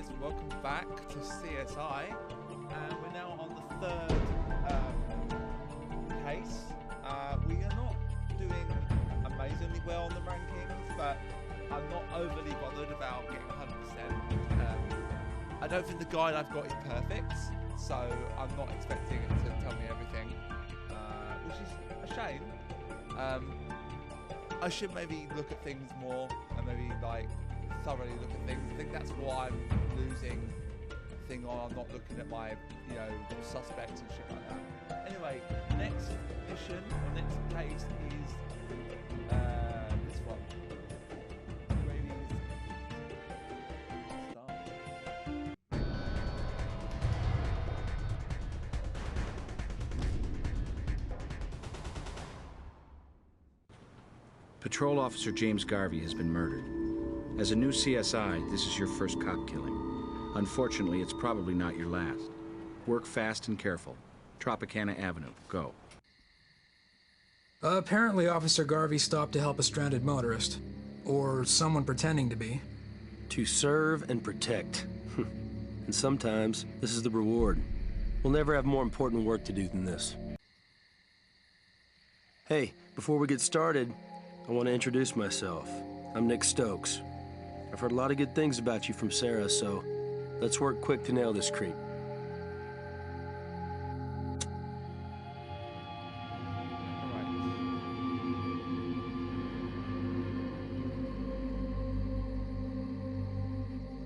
guys, welcome back to CSI, and we're now on the third case. We are not doing amazingly well on the rankings, but I'm not overly bothered about getting 100%. I don't think the guide I've got is perfect, so I'm not expecting it to tell me everything, which is a shame. I should maybe look at things more and maybe like thoroughly look at things. I think that's why I'm losing thing on. I'm not looking at my, suspects and shit like that. Anyway, next mission or next case is this one. Patrol Officer James Garvey has been murdered. As a new CSI, this is your first cop killing. Unfortunately, it's probably not your last. Work fast and careful. Tropicana Avenue, go. Apparently Officer Garvey stopped to help a stranded motorist. Or someone pretending to be. To serve and protect. And sometimes, this is the reward. We'll never have more important work to do than this. Hey, before we get started, I want to introduce myself. I'm Nick Stokes. I've heard a lot of good things about you from Sarah, so let's work quick to nail this creep.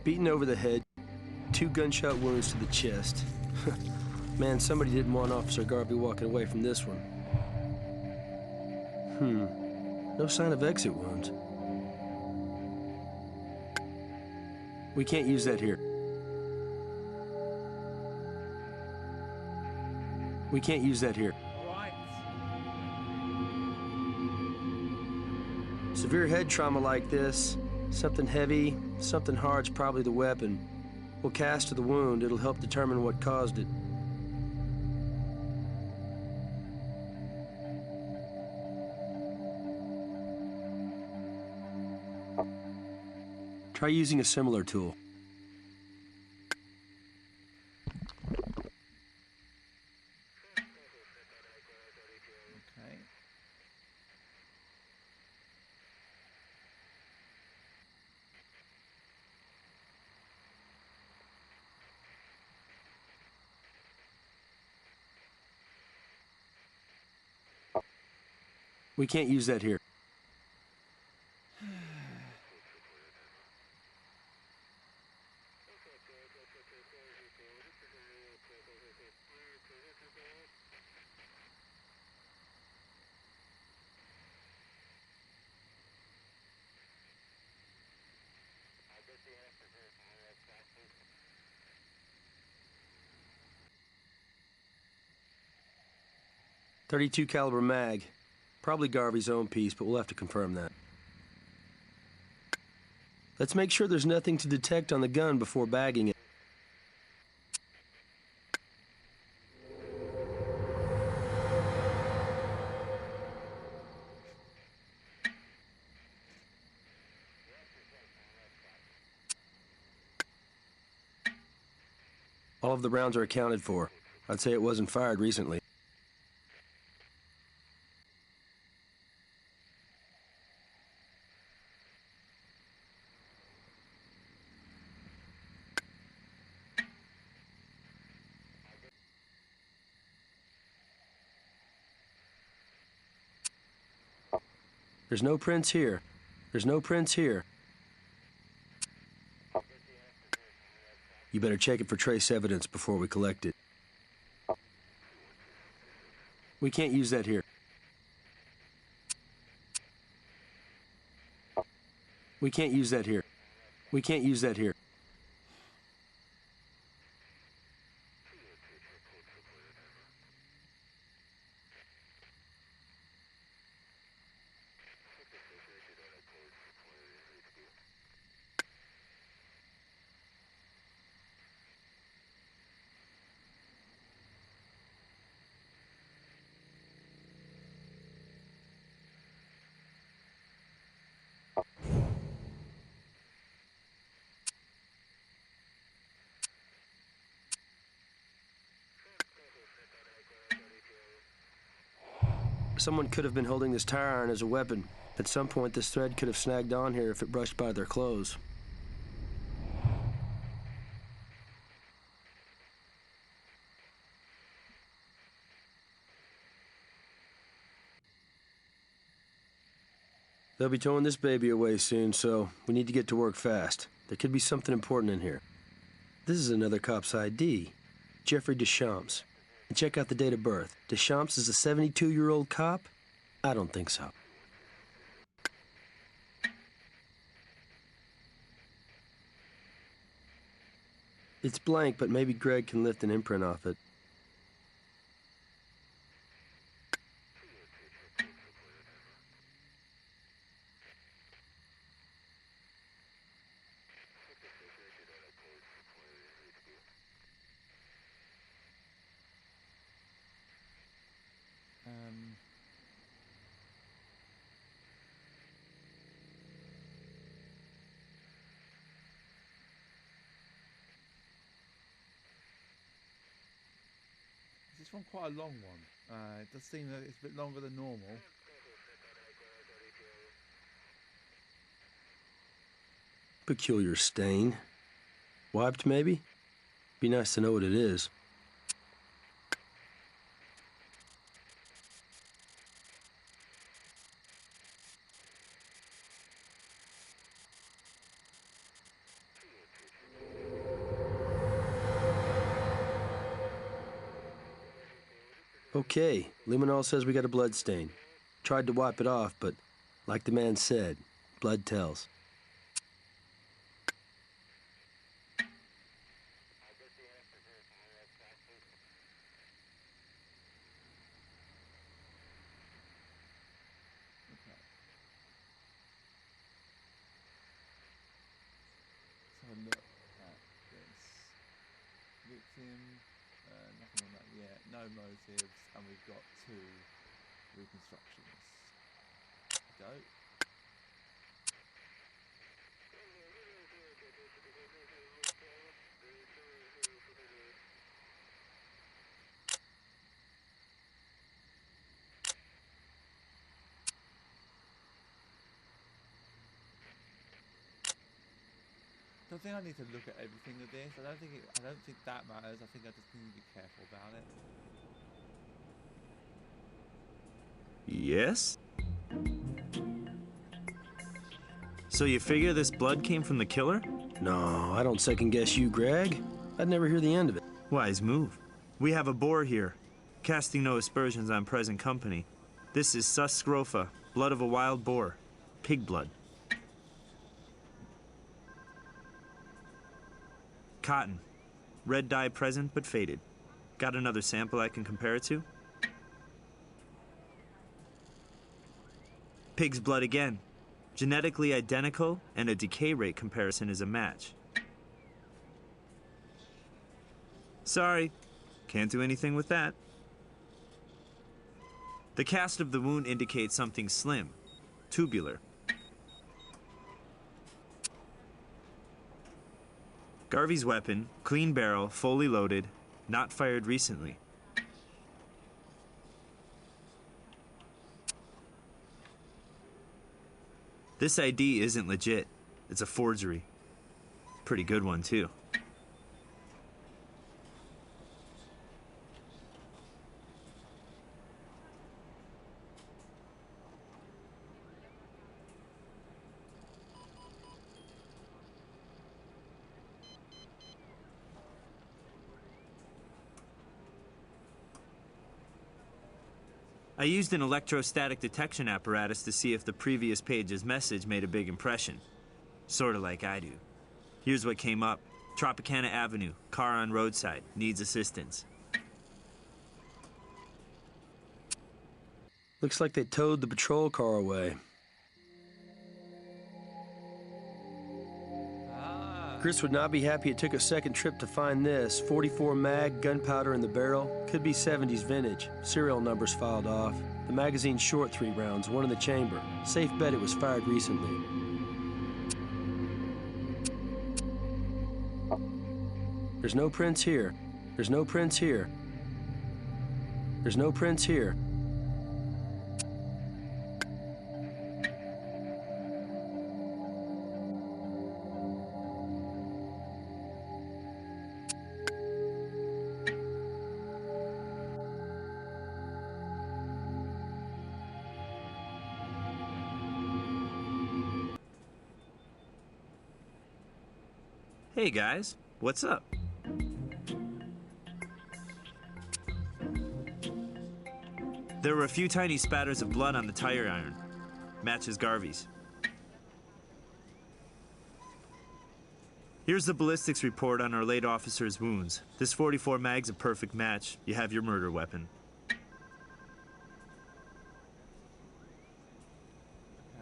Beaten over the head, 2 gunshot wounds to the chest. Man, somebody didn't want Officer Garvey walking away from this one. No sign of exit wounds. We can't use that here. We can't use that here. Right. Severe head trauma like this, something heavy, something hard's probably the weapon. We'll cast to the wound. It'll help determine what caused it. Try using a similar tool. Okay. We can't use that here. .32 caliber mag. Probably Garvey's own piece, but we'll have to confirm that. Let's make sure there's nothing to detect on the gun before bagging it. All of the rounds are accounted for. I'd say it wasn't fired recently. There's no prints here. There's no prints here. You better check it for trace evidence before we collect it. We can't use that here. We can't use that here. We can't use that here. Someone could have been holding this tire iron as a weapon. At some point, this thread could have snagged on here if it brushed by their clothes. They'll be towing this baby away soon, so we need to get to work fast. There could be something important in here. This is another cop's ID, Jeffrey Deschamps. And check out the date of birth. Deschamps is a 72-year-old cop? I don't think so. It's blank, but maybe Greg can lift an imprint off it. This one quite a long one. It does seem that it's a bit longer than normal. Peculiar stain. Wiped, maybe? Be nice to know what it is. Okay, Luminol says we got a blood stain. Tried to wipe it off, but like the man said, blood tells. Let's have a look at this. Victim, nothing on that yet. No motives, and we've got 2 reconstructions. Go. I think I need to look at everything of this. I don't think that matters. I think I just need to be careful about it. Yes? So you figure this blood came from the killer? No, I don't second guess you, Greg. I'd never hear the end of it. Wise move. We have a boar here, casting no aspersions on present company. This is sus scrofa, blood of a wild boar. Pig blood. Cotton. Red dye present but faded. Got another sample I can compare it to? Pig's blood again. Genetically identical, and a decay rate comparison is a match. Sorry, can't do anything with that. The cast of the wound indicates something slim, tubular. Garvey's weapon, clean barrel, fully loaded, not fired recently. This ID isn't legit. It's a forgery. Pretty good one, too. I used an electrostatic detection apparatus to see if the previous page's message made a big impression. Sorta like I do. Here's what came up. Tropicana Avenue, car on roadside, needs assistance. Looks like they towed the patrol car away. Chris would not be happy it took a second trip to find this. 44 mag, gunpowder in the barrel. Could be 70s vintage. Serial numbers filed off. The magazine's short 3 rounds, 1 in the chamber. Safe bet it was fired recently. There's no prints here. There's no prints here. There's no prints here. Hey guys, what's up? There were a few tiny spatters of blood on the tire iron. Matches Garvey's. Here's the ballistics report on our late officer's wounds. This 44 mag's a perfect match. You have your murder weapon.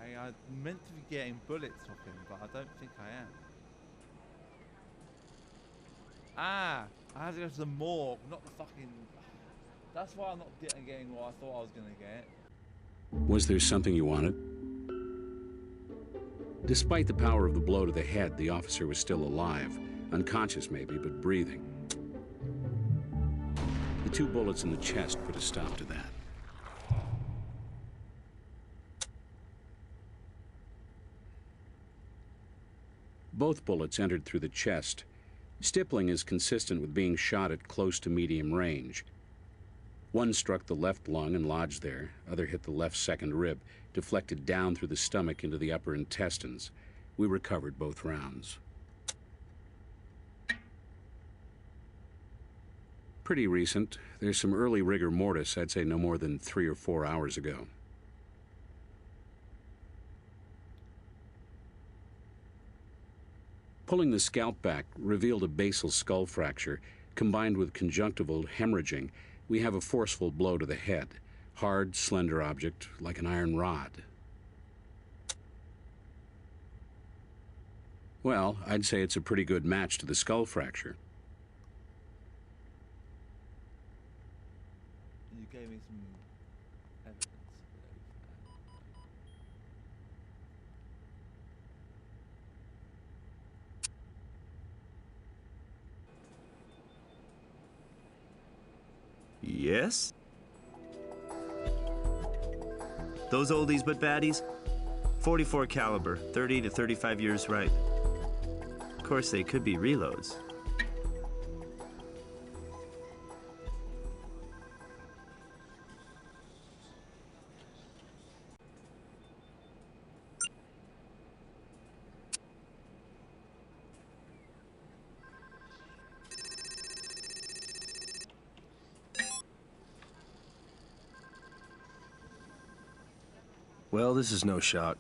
Okay, I'm meant to be getting bullets off him, but I don't think I am. Ah, I have to go to the morgue, not the fucking... That's why I'm not getting what I thought I was going to get. Was there something you wanted? Despite the power of the blow to the head, the officer was still alive. Unconscious maybe, but breathing. The 2 bullets in the chest put a stop to that. Both bullets entered through the chest. Stippling is consistent with being shot at close to medium range. One struck the left lung and lodged there. Other hit the left second rib, deflected down through the stomach into the upper intestines. We recovered both rounds. Pretty recent. There's some early rigor mortis, I'd say no more than 3 or 4 hours ago. Pulling the scalp back revealed a basal skull fracture. Combined with conjunctival hemorrhaging, we have a forceful blow to the head. Hard, slender object, like an iron rod. Well, I'd say it's a pretty good match to the skull fracture. You gave me some evidence. Yes? Those oldies but baddies? 44 caliber, 30 to 35 years ripe. Of course, they could be reloads. Well, this is no shock.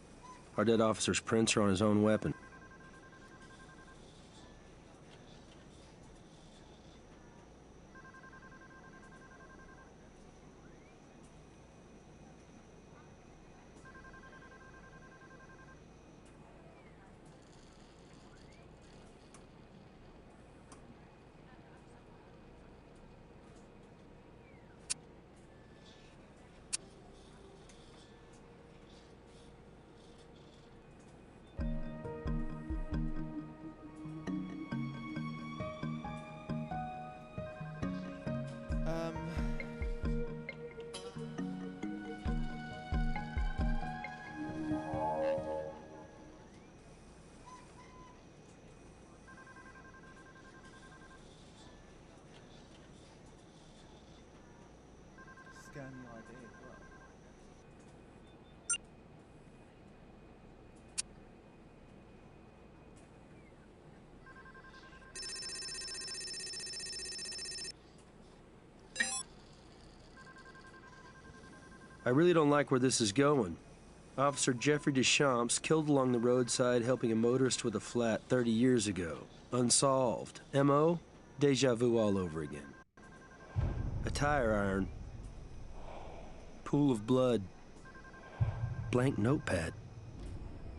Our dead officer's prints are on his own weapon. Scan the ID as well. I really don't like where this is going. Officer Jeffrey Deschamps killed along the roadside helping a motorist with a flat 30 years ago. Unsolved. M.O.? Deja vu all over again. A tire iron. Pool of blood. Blank notepad.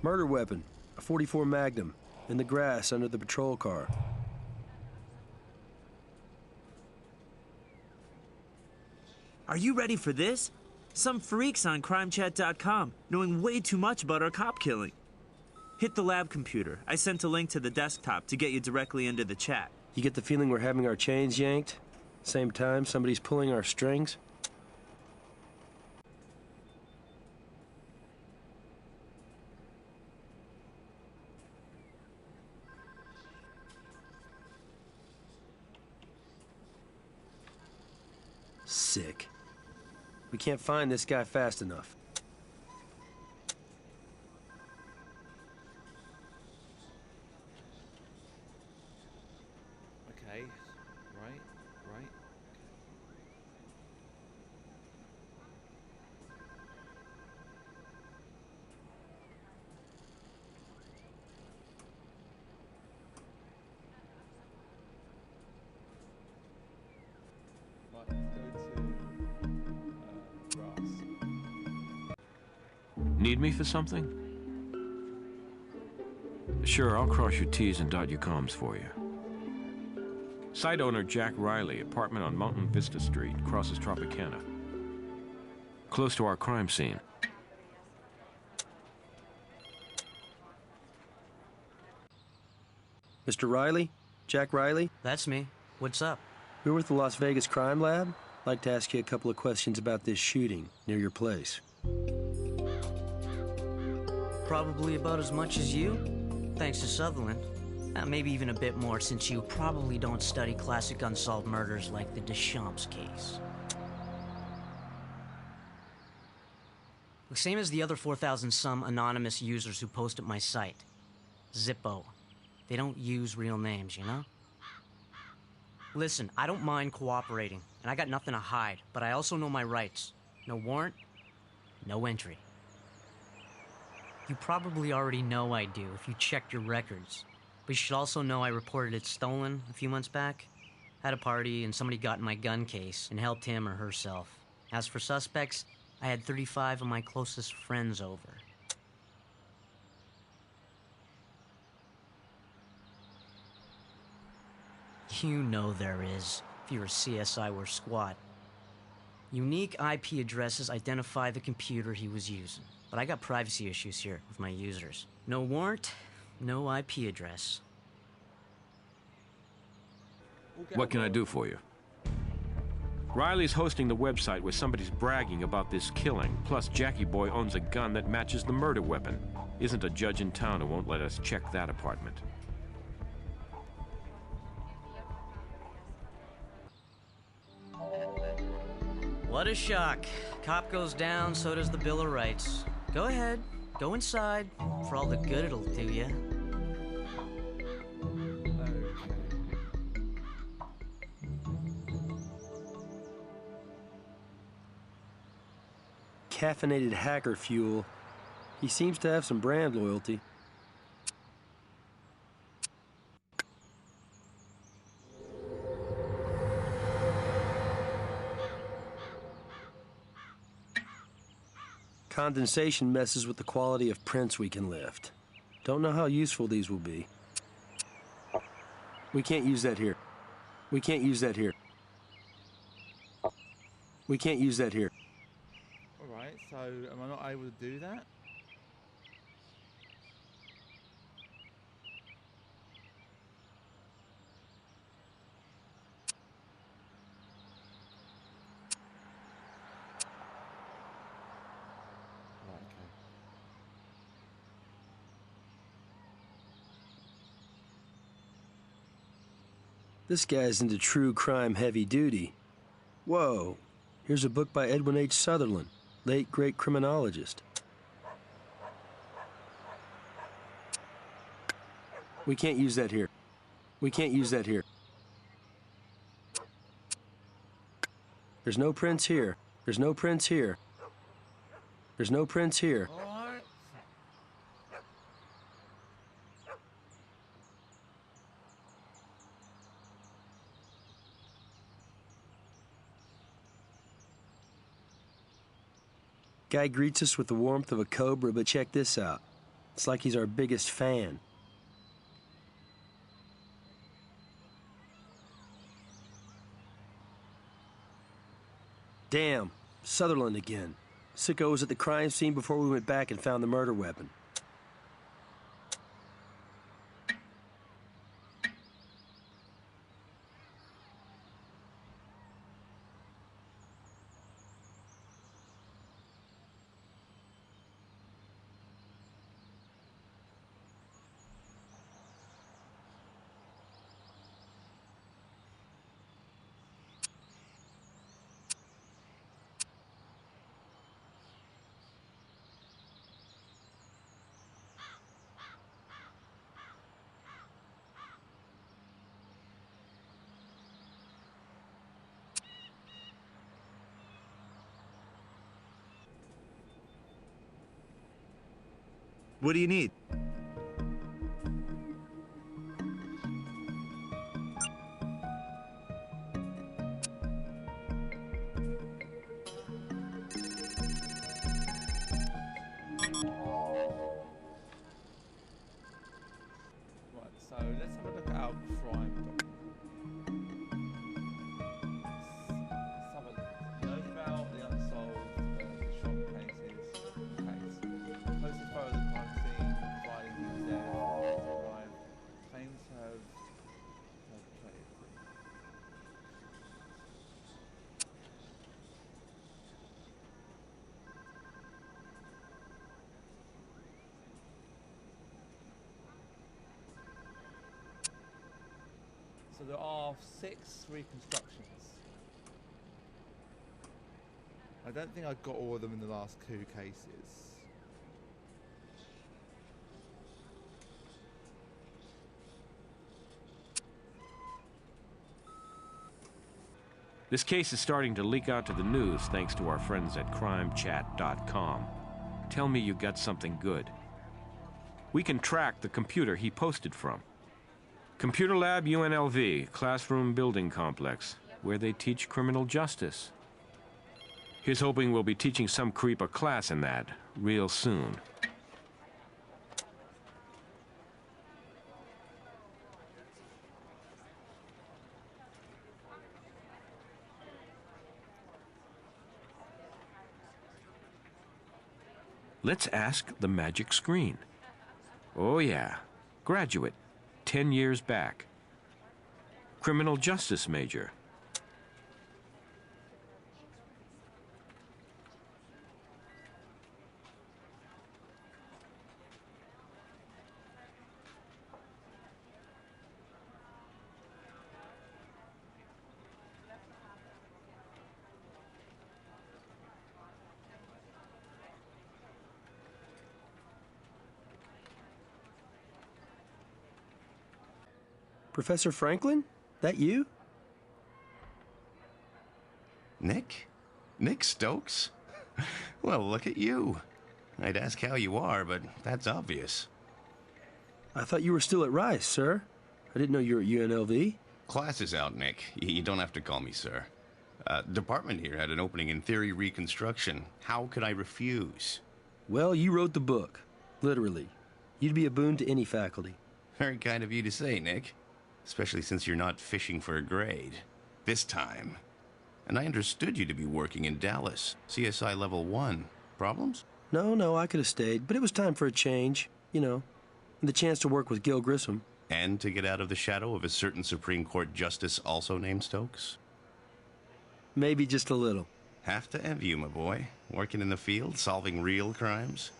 Murder weapon. A .44 Magnum. In the grass under the patrol car. Are you ready for this? Some freaks on crimechat.com knowing way too much about our cop killing. Hit the lab computer. I sent a link to the desktop to get you directly into the chat. You get the feeling we're having our chains yanked? Same time somebody's pulling our strings? Sick. We can't find this guy fast enough. Need me for something? Sure, I'll cross your T's and dot your comms for you. Site owner Jack Riley, apartment on Mountain Vista Street, crosses Tropicana. Close to our crime scene. Mr. Riley? Jack Riley? That's me. What's up? We're with the Las Vegas Crime Lab. I'd like to ask you a couple of questions about this shooting near your place. Probably about as much as you? Thanks to Sutherland. Maybe even a bit more, since you probably don't study classic unsolved murders like the Deschamps case. The same as the other 4,000-some anonymous users who post at my site. Zippo. They don't use real names, you know? Listen, I don't mind cooperating, and I got nothing to hide, but I also know my rights. No warrant, no entry. You probably already know I do if you checked your records. But you should also know I reported it stolen a few months back. Had a party and somebody got in my gun case and helped him or herself. As for suspects, I had 35 of my closest friends over. You know there is, if you're a CSI or squad. Unique IP addresses identify the computer he was using. But I got privacy issues here with my users. No warrant, no IP address. What can I do for you? Riley's hosting the website where somebody's bragging about this killing, plus Jackie Boy owns a gun that matches the murder weapon. Isn't a judge in town who won't let us check that apartment. What a shock. Cop goes down, so does the Bill of Rights. Go ahead, go inside, for all the good it'll do you. Caffeinated hacker fuel. He seems to have some brand loyalty. Condensation messes with the quality of prints we can lift. Don't know how useful these will be. We can't use that here. We can't use that here. We can't use that here. Alright, so am I not able to do that? Right, okay. This guy's into true crime heavy duty. Whoa, here's a book by Edwin H. Sutherland, late great criminologist. We can't use that here. We can't use that here. There's no prints here. There's no prints here. There's no prints here. Alright. Guy greets us with the warmth of a cobra, but check this out. It's like he's our biggest fan. Damn, Sutherland again. Sicko was at the crime scene before we went back and found the murder weapon. What do you need? Right, so let's have a look at our crime document. Knows about the unsolved shop cases. Case. Posted photo of the crime scene, providing he was there for the crime. Claims to have perpetrated. So there are 6 reconstructions. I don't think I got all of them in the last 2 cases. This case is starting to leak out to the news thanks to our friends at crimechat.com. Tell me you got something good. We can track the computer he posted from. Computer Lab UNLV, classroom building complex, where they teach criminal justice. He's hoping we'll be teaching some creep a class in that real soon. Let's ask the magic screen. Oh yeah, graduate, 10 years back. Criminal justice major. Professor Franklin? That you? Nick? Nick Stokes? Well, look at you. I'd ask how you are, but that's obvious. I thought you were still at Rice, sir. I didn't know you were at UNLV. Class is out, Nick. You don't have to call me sir. Department here had an opening in theory reconstruction. How could I refuse? Well, you wrote the book. Literally. You'd be a boon to any faculty. Very kind of you to say, Nick. Especially since you're not fishing for a grade. This time. And I understood you to be working in Dallas. CSI Level 1. Problems? No, I could have stayed, but it was time for a change. You know, and the chance to work with Gil Grissom. And to get out of the shadow of a certain Supreme Court justice also named Stokes? Maybe just a little. Have to envy you, my boy. Working in the field, solving real crimes.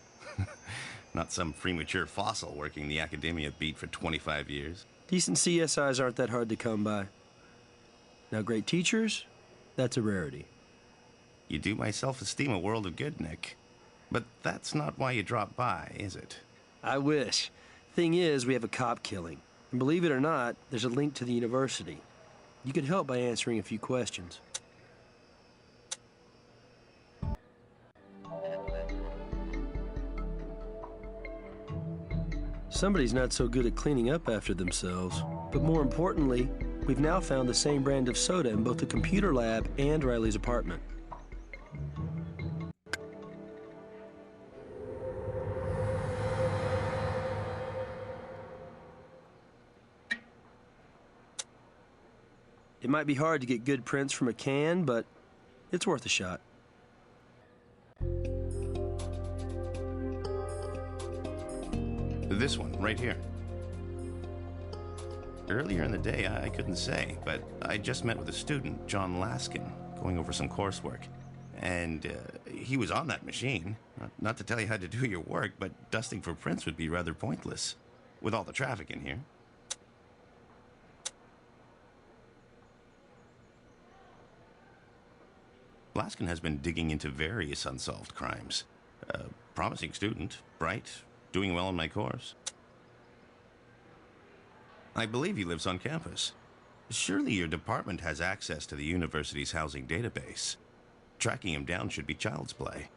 Not some premature fossil working the academia beat for 25 years. Decent CSIs aren't that hard to come by. Now, great teachers, that's a rarity. You do my self-esteem a world of good, Nick. But that's not why you dropped by, is it? I wish. Thing is, we have a cop killing. And believe it or not, there's a link to the university. You could help by answering a few questions. Somebody's not so good at cleaning up after themselves. But more importantly, we've now found the same brand of soda in both the computer lab and Riley's apartment. It might be hard to get good prints from a can, but it's worth a shot. This one, right here. Earlier in the day, I couldn't say, but I just met with a student, John Laskin, going over some coursework. And he was on that machine. Not to tell you how to do your work, but dusting for prints would be rather pointless, with all the traffic in here. Laskin has been digging into various unsolved crimes. Promising student, bright, doing well in my course. I believe he lives on campus. Surely your department has access to the university's housing database. Tracking him down should be child's play.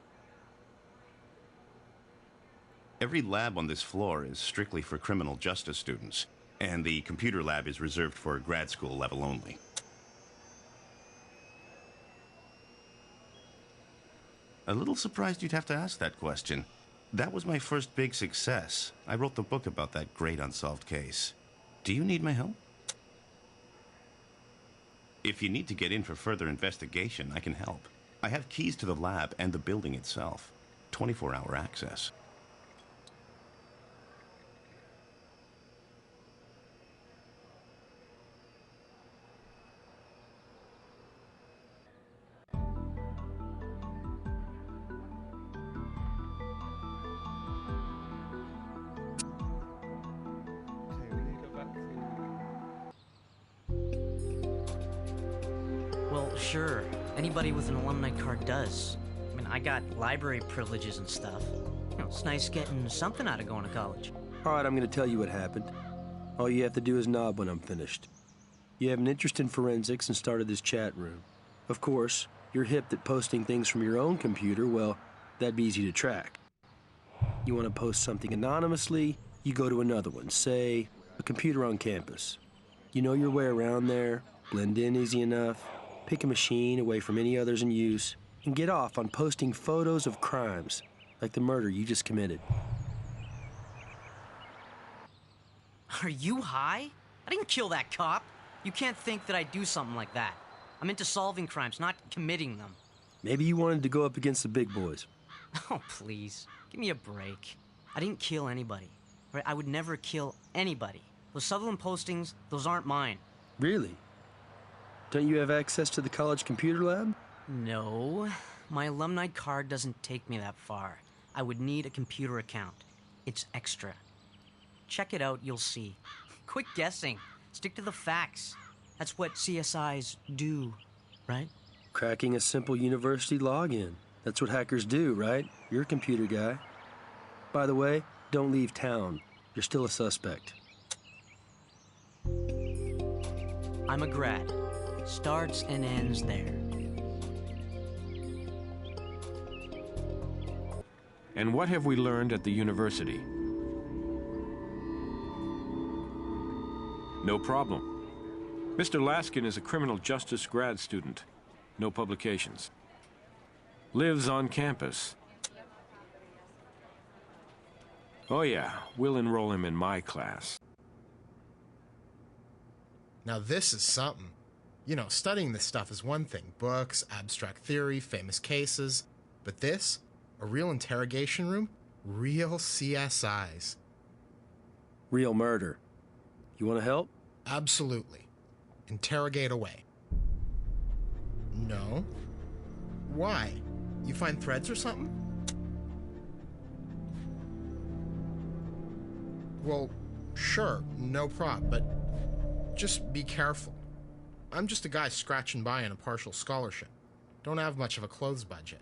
Every lab on this floor is strictly for criminal justice students, and the computer lab is reserved for grad school level only. A little surprised you'd have to ask that question. That was my first big success. I wrote the book about that great unsolved case. Do you need my help? If you need to get in for further investigation, I can help. I have keys to the lab and the building itself. 24-hour access. Okay, we need to go back to. Well, sure. Anybody with an alumni card does. I mean, I got library privileges and stuff. You know, it's nice getting something out of going to college. All right, I'm going to tell you what happened. All you have to do is nod when I'm finished. You have an interest in forensics and started this chat room. Of course, you're hip at posting things from your own computer. Well, that'd be easy to track. You want to post something anonymously, you go to another one, say, a computer on campus. You know your way around there, blend in easy enough, pick a machine away from any others in use, and get off on posting photos of crimes, like the murder you just committed. Are you high? I didn't kill that cop. You can't think that I'd do something like that. I'm into solving crimes, not committing them. Maybe you wanted to go up against the big boys. Oh, please. Give me a break. I didn't kill anybody. Right? I would never kill anybody. Those Sutherland postings, those aren't mine. Really? Don't you have access to the college computer lab? No. My alumni card doesn't take me that far. I would need a computer account. It's extra. Check it out, you'll see. Quit guessing. Stick to the facts. That's what CSIs do, right? Cracking a simple university login. That's what hackers do, right? You're a computer guy. By the way, don't leave town. You're still a suspect. I'm a grad. Starts and ends there. And what have we learned at the university? No problem. Mr. Laskin is a criminal justice grad student. No publications. Lives on campus. Oh yeah, we'll enroll him in my class. Now this is something. You know, studying this stuff is one thing. Books, abstract theory, famous cases. But this? A real interrogation room? Real CSIs. Real murder. You want to help? Absolutely. Interrogate away. No? Why? You find threads or something? Well, sure, no prob, but just be careful. I'm just a guy scratching by on a partial scholarship. Don't have much of a clothes budget.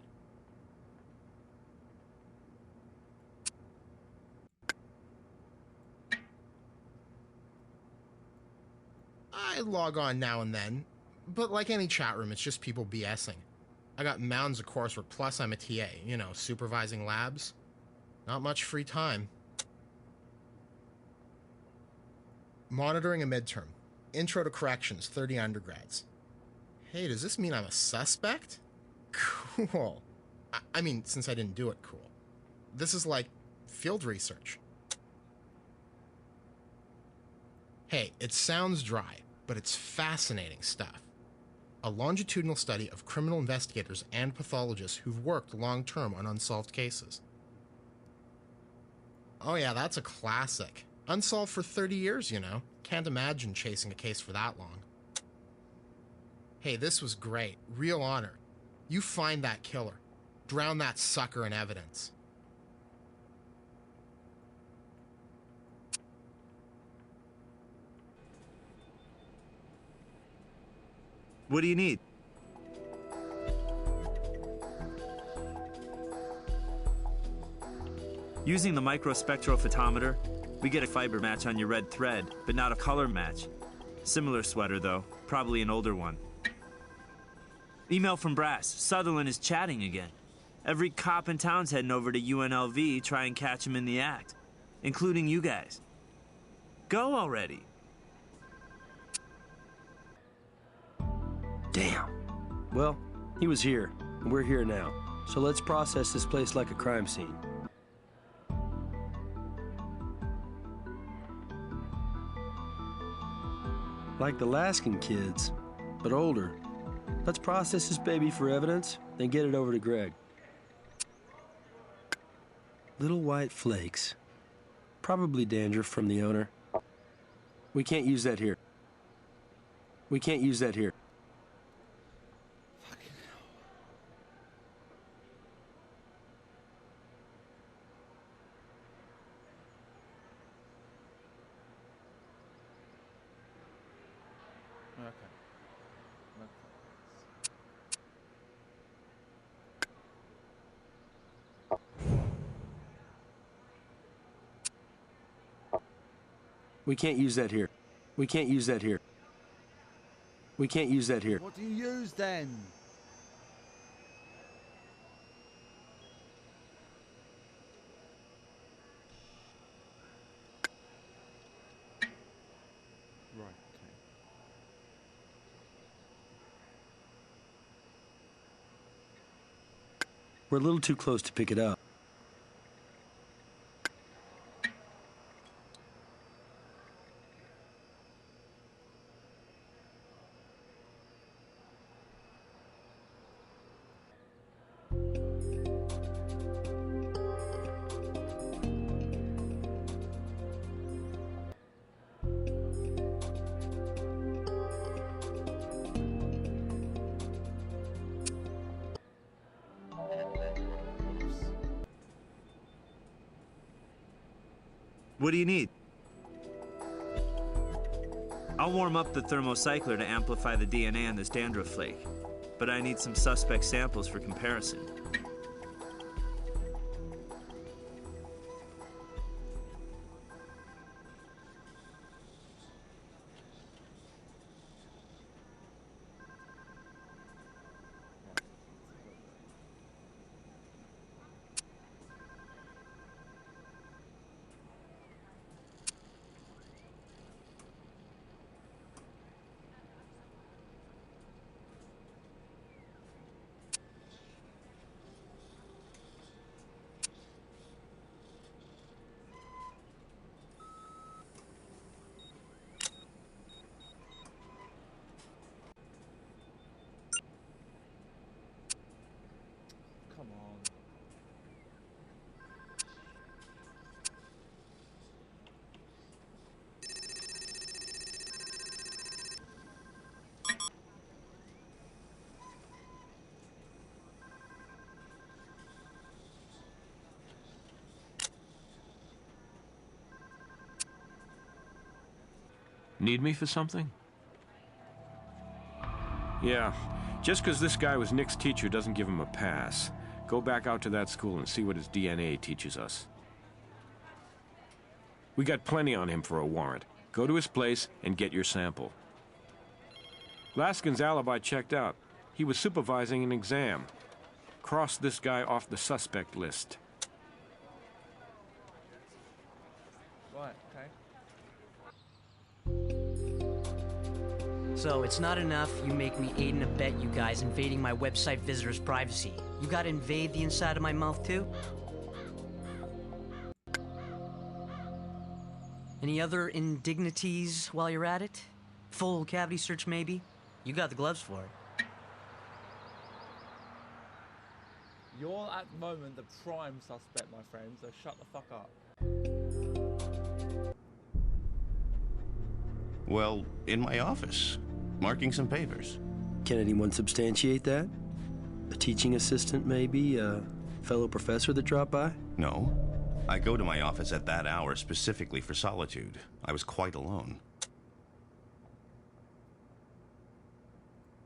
I log on now and then, but like any chat room, it's just people BSing. I got mounds of coursework, plus I'm a TA, you know, supervising labs. Not much free time. Monitoring a midterm. Intro to corrections, 30 undergrads. Hey, does this mean I'm a suspect? Cool. I mean, since I didn't do it, cool. This is like field research. Hey, it sounds dry, but it's fascinating stuff. A longitudinal study of criminal investigators and pathologists who've worked long-term on unsolved cases. Oh yeah, that's a classic. Unsolved for 30 years, you know. Can't imagine chasing a case for that long. Hey, this was great. Real honor. You find that killer. Drown that sucker in evidence. What do you need? Using the microspectrophotometer, we get a fiber match on your red thread, but not a color match. Similar sweater, though. Probably an older one. Email from Brass. Sutherland is chatting again. Every cop in town's heading over to UNLV try and catch him in the act, including you guys. Go already. Damn. Well, he was here, and we're here now. So let's process this place like a crime scene. Like the Laskin kids, but older. Let's process this baby for evidence, then get it over to Greg. Little white flakes. Probably dandruff from the owner. We can't use that here. We can't use that here. Fucking hell. Okay. We can't use that here. We can't use that here. We can't use that here. What do you use then? Right, okay. We're a little too close to pick it up. What do you need? I'll warm up the thermocycler to amplify the DNA on this dandruff flake, but I need some suspect samples for comparison. Come on. Need me for something? Yeah, just because this guy was Nick's teacher doesn't give him a pass. Go back out to that school and see what his DNA teaches us. We got plenty on him for a warrant. Go to his place and get your sample. Laskin's alibi checked out. He was supervising an exam. Cross this guy off the suspect list. Right, okay. So it's not enough you make me aid and abet you guys invading my website visitors' privacy. You gotta invade the inside of my mouth too? Any other indignities while you're at it? Full cavity search maybe? You got the gloves for it. You're at the moment the prime suspect, my friend, so shut the fuck up. Well, in my office, marking some papers. Can anyone substantiate that? A teaching assistant, maybe? A fellow professor that dropped by? No. I go to my office at that hour specifically for solitude. I was quite alone.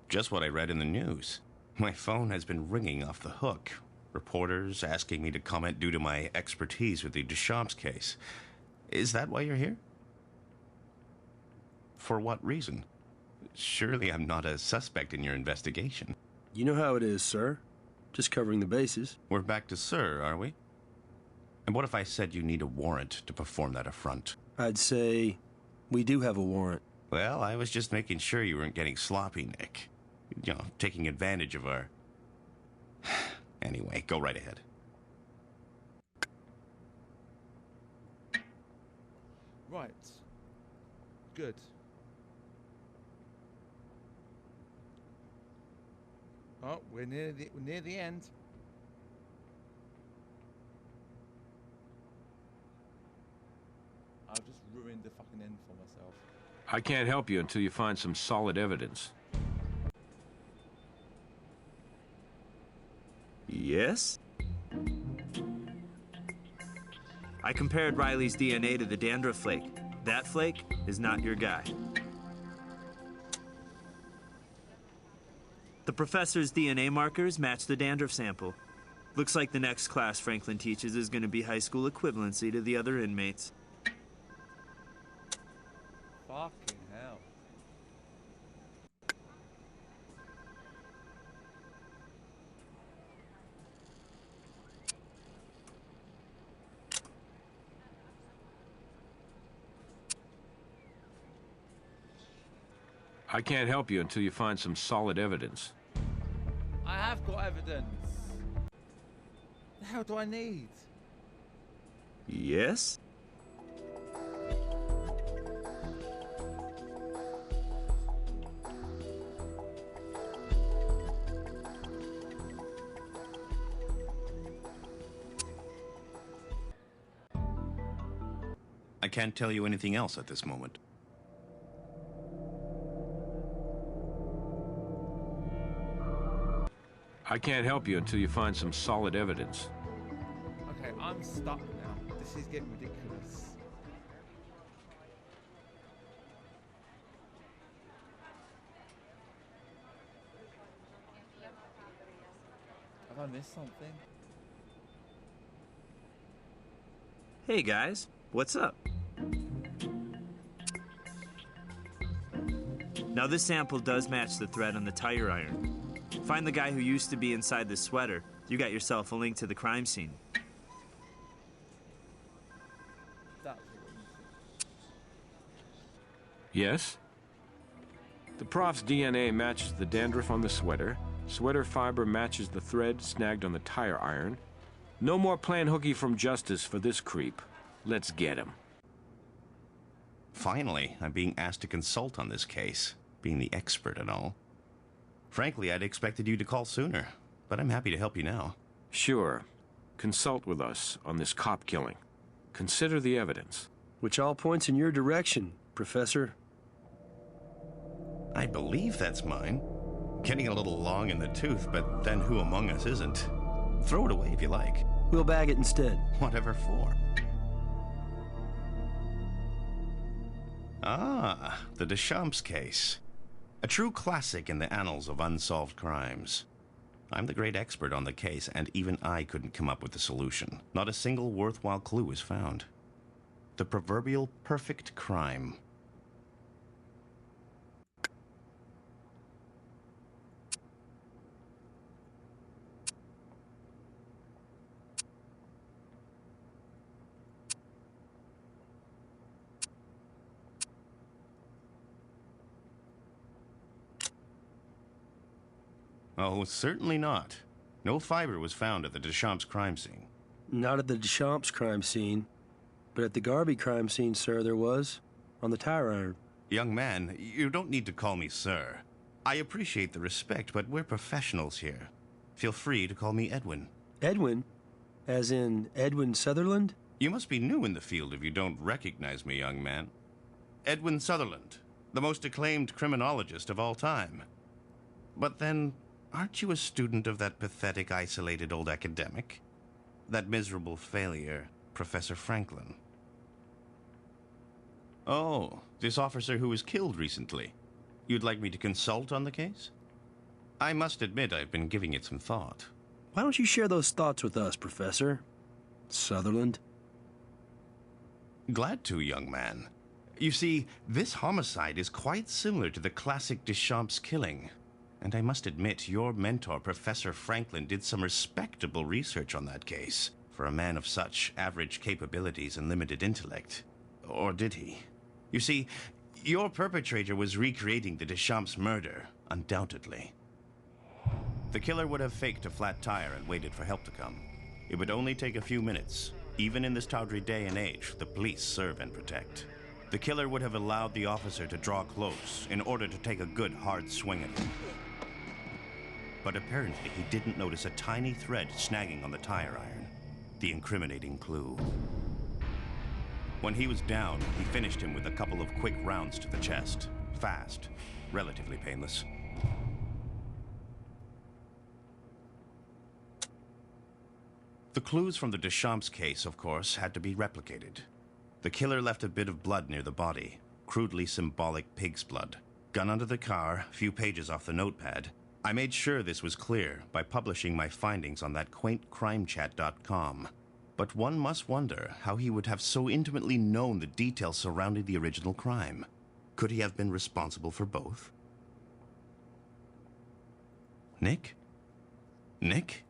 Just what I read in the news. My phone has been ringing off the hook. Reporters asking me to comment due to my expertise with the Deschamps case. Is that why you're here? For what reason? Surely I'm not a suspect in your investigation. You know how it is, sir. Just covering the bases. We're back to sir, are we? And what if I said you need a warrant to perform that affront? I'd say we do have a warrant. Well, I was just making sure you weren't getting sloppy, Nick. You know, taking advantage of our... Anyway, go right ahead. Right. Good. Oh, we're near the end. I've just ruined the fucking end for myself. I can't help you until you find some solid evidence. Yes? I compared Riley's DNA to the dandruff flake. That flake is not your guy. The professor's DNA markers match the dandruff sample. Looks like the next class Franklin teaches is going to be high school equivalency to the other inmates. Fucking hell. I can't help you until you find some solid evidence. I have got evidence. The hell do I need? Yes? I can't tell you anything else at this moment. I can't help you until you find some solid evidence. Okay, I'm stuck now. This is getting ridiculous. Have I missed something? Hey guys, what's up? Now this sample does match the thread on the tire iron. Find the guy who used to be inside the sweater. You got yourself a link to the crime scene. That's Yes? The prof's DNA matches the dandruff on the sweater. Sweater fiber matches the thread snagged on the tire iron. No more playing hooky from justice for this creep. Let's get him. Finally, I'm being asked to consult on this case, being the expert and all. Frankly, I'd expected you to call sooner, but I'm happy to help you now. Sure. Consult with us on this cop killing. Consider the evidence. Which all points in your direction, Professor. I believe that's mine. Getting a little long in the tooth, but then who among us isn't? Throw it away if you like. We'll bag it instead. Whatever for. Ah, the Deschamps case. A true classic in the annals of unsolved crimes. I'm the great expert on the case, and even I couldn't come up with a solution. Not a single worthwhile clue was found. The proverbial perfect crime. Oh, certainly not. No fiber was found at the Deschamps crime scene. Not at the Deschamps crime scene, but at the Garvey crime scene, sir, there was. On the tire iron. Young man, you don't need to call me sir. I appreciate the respect, but we're professionals here. Feel free to call me Edwin. Edwin? As in Edwin Sutherland? You must be new in the field if you don't recognize me, young man. Edwin Sutherland, the most acclaimed criminologist of all time. But then, aren't you a student of that pathetic, isolated old academic? That miserable failure, Professor Franklin. Oh, this officer who was killed recently. You'd like me to consult on the case? I must admit I've been giving it some thought. Why don't you share those thoughts with us, Professor Sutherland? Glad to, young man. You see, this homicide is quite similar to the classic Deschamps killing. And I must admit, your mentor, Professor Franklin, did some respectable research on that case for a man of such average capabilities and limited intellect. Or did he? You see, your perpetrator was recreating the Deschamps murder, undoubtedly. The killer would have faked a flat tire and waited for help to come. It would only take a few minutes. Even in this tawdry day and age, the police serve and protect. The killer would have allowed the officer to draw close in order to take a good hard swing at him. but apparently he didn't notice a tiny thread snagging on the tire iron, the incriminating clue. When he was down, he finished him with a couple of quick rounds to the chest. Fast, relatively painless. The clues from the Deschamps case, of course, had to be replicated. The killer left a bit of blood near the body, crudely symbolic pig's blood. Gun under the car, a few pages off the notepad. I made sure this was clear by publishing my findings on that quaint crimechat.com. But one must wonder how he would have so intimately known the details surrounding the original crime. Could he have been responsible for both? Nick? Nick?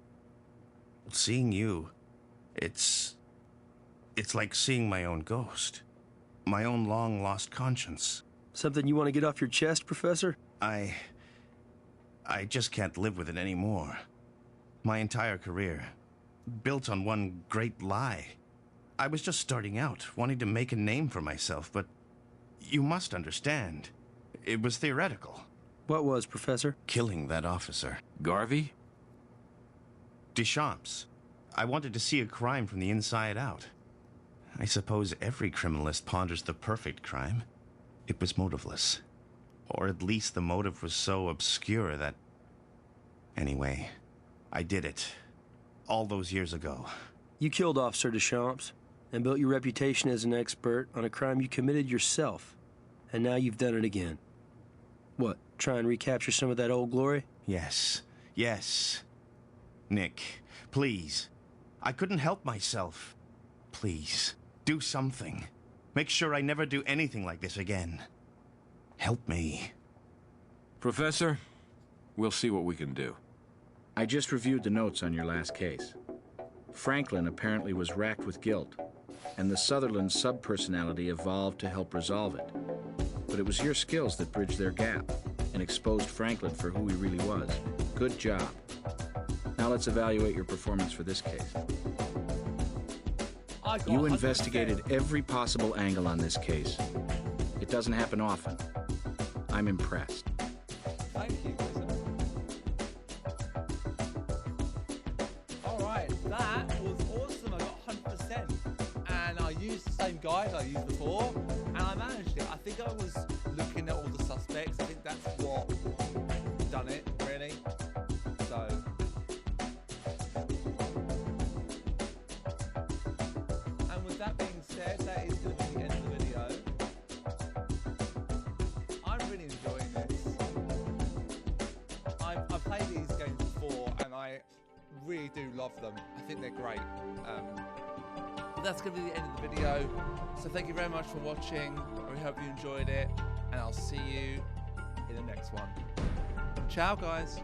Seeing you, it's like seeing my own ghost. My own long-lost conscience. Something you want to get off your chest, Professor? I just can't live with it anymore. My entire career, built on one great lie. I was just starting out, wanting to make a name for myself, but you must understand. It was theoretical. What was, Professor? Killing that officer. Garvey? Deschamps. I wanted to see a crime from the inside out. I suppose every criminalist ponders the perfect crime. It was motiveless. Or at least the motive was so obscure that... Anyway, I did it. All those years ago. You killed Officer Deschamps and built your reputation as an expert on a crime you committed yourself. And now you've done it again. What, try and recapture some of that old glory? Yes. Yes. Nick, please. I couldn't help myself. Please, do something. Make sure I never do anything like this again. Help me. Professor, we'll see what we can do. I just reviewed the notes on your last case. Franklin apparently was racked with guilt, and the Sutherland subpersonality evolved to help resolve it. But it was your skills that bridged their gap and exposed Franklin for who he really was. Good job. Now let's evaluate your performance for this case. You investigated every possible angle on this case. It doesn't happen often. I'm impressed. Thank you, Alright, that was awesome. I got 100%. And I used the same guide I used before, and I managed it. I think I was looking at all the suspects. I think that's what done it, really. So... And with that being said, that is going to be the end of the video. I'm really enjoying this. I've played these games before, and I really do love them. I think they're great. But that's going to be the end of the video. So thank you very much for watching. I really hope you enjoyed it, and I'll see you in the next one. Ciao, guys.